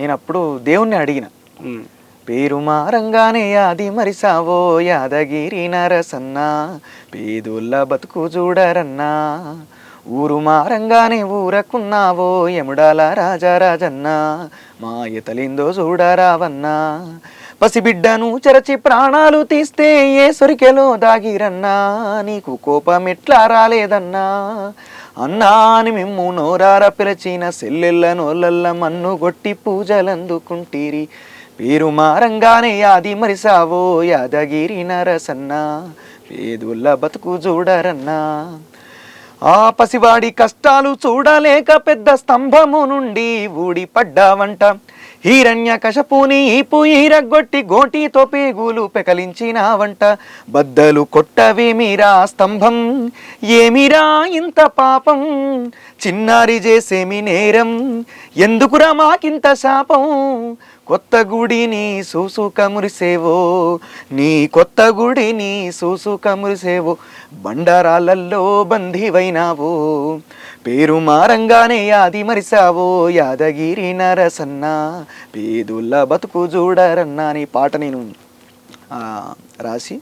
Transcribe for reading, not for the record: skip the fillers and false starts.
నేనప్పుడు దేవుణ్ణి అడిగిన, పేరు మారంగానే యాది మరిసావో యాదగిరి నరసన్నా, పేదోళ్ళ బతుకు చూడరన్నా, ఊరు మారంగానే ఊరకున్నావో యముడాల రాజారాజన్నా, మాయ తలిందో చూడరావన్నా, పసిబిడ్డను చెరచి ప్రాణాలు తీస్తే ఏ సొరికెలో దాగిరన్నా, నీకు కోపం ఎట్లా రాలేదన్నా, అన్నా అని మిమ్ము నోరార పిలిచిన సెల్లెళ్ళ నోళ్ళల్ల మన్ను గొట్టి పూజలందుకుంటీరి, పేరు మారంగానే యాది మరిసావో యాదగిరి నరసన్నా, పేదోళ్ళ బతుకు చూడరన్నా. ఆ పసివాడి కష్టాలు చూడలేక పెద్ద స్తంభము నుండి ఊడి పడ్డావంట, హిరణ్య కశపుని ఈపు ఈరగొట్టి గోటితో పేగులు పెకలించినావంట, బద్దలు కొట్టవేమిరా స్తంభం, ఏమిరా ఇంత పాపం, చిన్నారి చేసేమి నేరం, ఎందుకురా మాకింత శాపం, కొత్త గుడిని సూసుక మురిసేవో, నీ కొత్త గుడిని సూసుక మురిసేవో, బండరాళ్ళల్లో బందీవైనావో, పేరు మారంగానే యాది మరిసావో యాదగిరి నరసన్నా, పేదోళ్ళ బతుకు చూడరన్నా అని పాట నేను రాసి